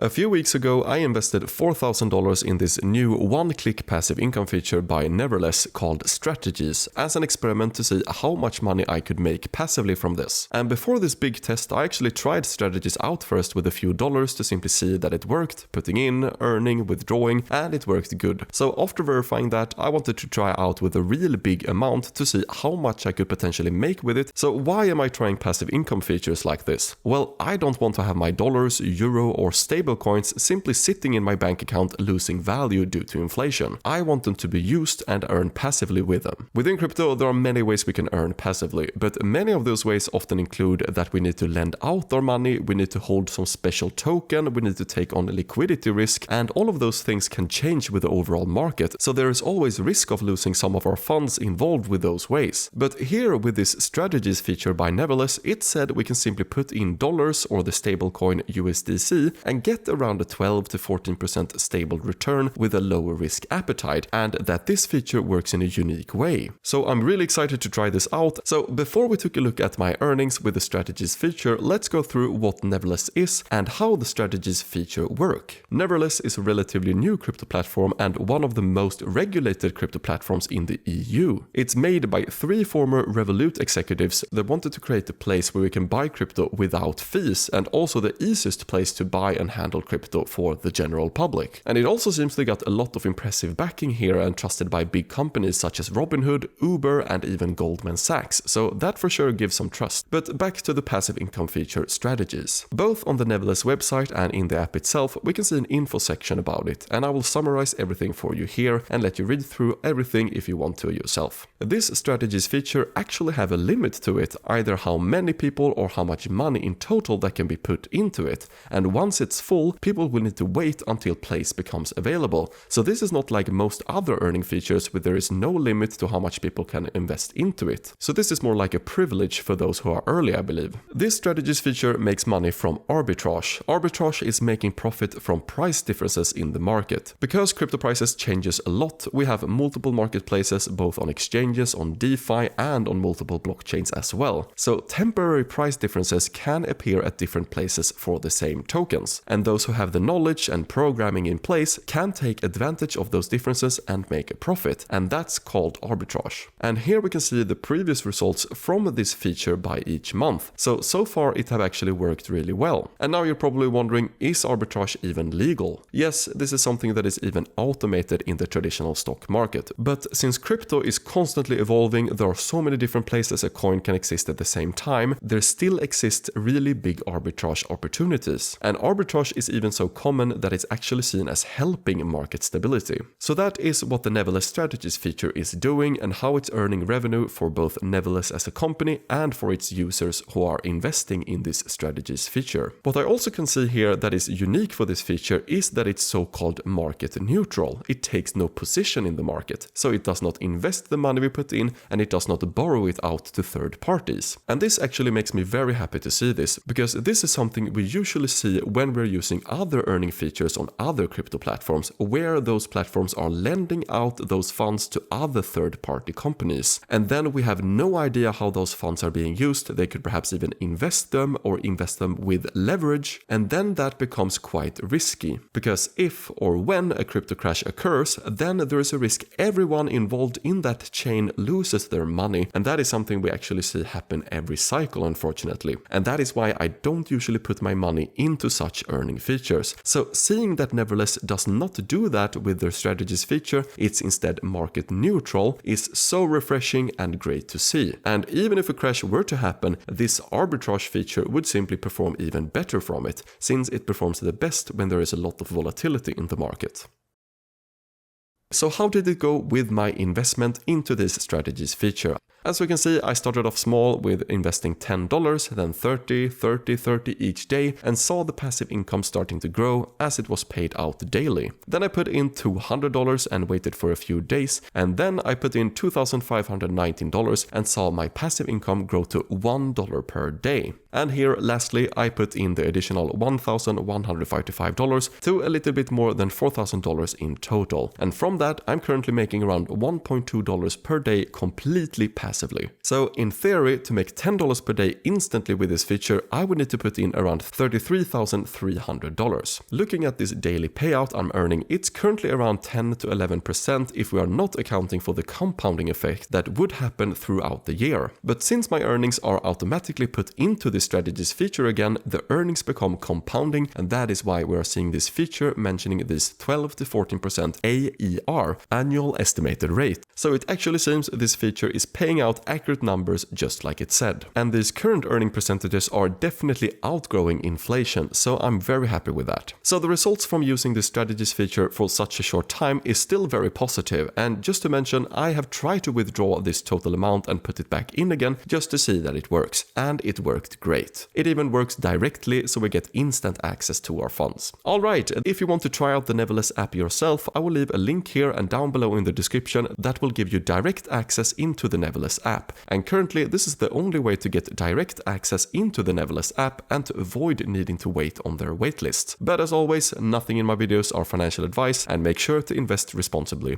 A few weeks ago, I invested $4,000 in this new one-click passive income feature by Neverless called Strategies as an experiment to see how much money I could make passively from this. And before this big test, I actually tried Strategies out first with a few dollars to simply see that it worked, putting in, earning, withdrawing, and it worked good. So after verifying that, I wanted to try out with a real big amount to see how much I could potentially make with it. So why am I trying passive income features like this? Well, I don't want to have my dollars, euro, or stable coins simply sitting in my bank account losing value due to inflation. I want them to be used and earn passively with them. Within crypto, there are many ways we can earn passively, but many of those ways often include that we need to lend out our money, we need to hold some special token, we need to take on a liquidity risk, and all of those things can change with the overall market, so there is always risk of losing some of our funds involved with those ways. But here with this Strategies feature by Neverless, it said we can simply put in dollars or the stablecoin USDC and get around a 12 to 14% stable return with a lower risk appetite, and that this feature works in a unique way. So I'm really excited to try this out. So before we took a look at my earnings with the Strategies feature, let's go through what Neverless is and how the Strategies feature work. Neverless is a relatively new crypto platform and one of the most regulated crypto platforms in the EU. It's made by 3 former Revolut executives that wanted to create a place where we can buy crypto without fees, and also the easiest place to buy and handle crypto for the general public. And it also seems they got a lot of impressive backing here and trusted by big companies such as Robinhood, Uber, and even Goldman Sachs, so that for sure gives some trust. But back to the passive income feature Strategies. Both on the Neverless website and in the app itself, we can see an info section about it, and I will summarize everything for you here and let you read through everything if you want to yourself. This Strategies feature actually have a limit to it, either how many people or how much money in total that can be put into it, and once it's full, people will need to wait until place becomes available. So this is not like most other earning features where there is no limit to how much people can invest into it. So this is more like a privilege for those who are early, I believe. This Strategies feature makes money from arbitrage. Arbitrage is making profit from price differences in the market. Because crypto prices changes a lot, we have multiple marketplaces both on exchanges, on DeFi, and on multiple blockchains as well. So temporary price differences can appear at different places for the same tokens, and those who have the knowledge and programming in place can take advantage of those differences and make a profit, and that's called arbitrage. And here we can see the previous results from this feature by each month. So far it have actually worked really well. And now you're probably wondering, is arbitrage even legal? Yes, this is something that is even automated in the traditional stock market. But since crypto is constantly evolving, there are so many different places a coin can exist at the same time, there still exist really big arbitrage opportunities. And arbitrage is even so common that it's actually seen as helping market stability. So that is what the Neverless Strategies feature is doing and how it's earning revenue for both Neverless as a company and for its users who are investing in this Strategies feature. What I also can see here that is unique for this feature is that it's so-called market neutral. It takes no position in the market, so it does not invest the money we put in and it does not borrow it out to third parties. And this actually makes me very happy to see this, because this is something we usually see when we're using other earning features on other crypto platforms, where those platforms are lending out those funds to other third-party companies. And then we have no idea how those funds are being used. They could perhaps even invest them or invest them with leverage, and then that becomes quite risky, because if or when a crypto crash occurs, then there is a risk everyone involved in that chain loses their money, and that is something we actually see happen every cycle, unfortunately. And that is why I don't usually put my money into such earning features. So seeing that Neverless does not do that with their Strategies feature, it's instead market neutral, is so refreshing and great to see. And even if a crash were to happen, this arbitrage feature would simply perform even better from it, since it performs the best when there is a lot of volatility in the market. So how did it go with my investment into this Strategies feature? As we can see, I started off small with investing $10, then 30, 30, 30 each day, and saw the passive income starting to grow as it was paid out daily. Then I put in $200 and waited for a few days, and then I put in $2,519 and saw my passive income grow to $1 per day. And here, lastly, I put in the additional $1,155 to a little bit more than $4,000 in total. And from that, I'm currently making around $1.2 per day completely passive passively. So in theory, to make $10 per day instantly with this feature, I would need to put in around $33,300. Looking at this daily payout I'm earning, it's currently around 10 to 11% if we are not accounting for the compounding effect that would happen throughout the year. But since my earnings are automatically put into this strategies feature again, the earnings become compounding, and that is why we are seeing this feature mentioning this 12 to 14% AER, annual estimated rate. So it actually seems this feature is paying out accurate numbers just like it said. And these current earning percentages are definitely outgrowing inflation, so I'm very happy with that. So the results from using the strategies feature for such a short time is still very positive, and just to mention, I have tried to withdraw this total amount and put it back in again just to see that it works, and it worked great. It even works directly, so we get instant access to our funds. Alright, if you want to try out the Neverless app yourself, I will leave a link here and down below in the description that will give you direct access into the Neverless app. And currently, this is the only way to get direct access into the Neverless app and to avoid needing to wait on their waitlist. But as always, nothing in my videos are financial advice, and make sure to invest responsibly.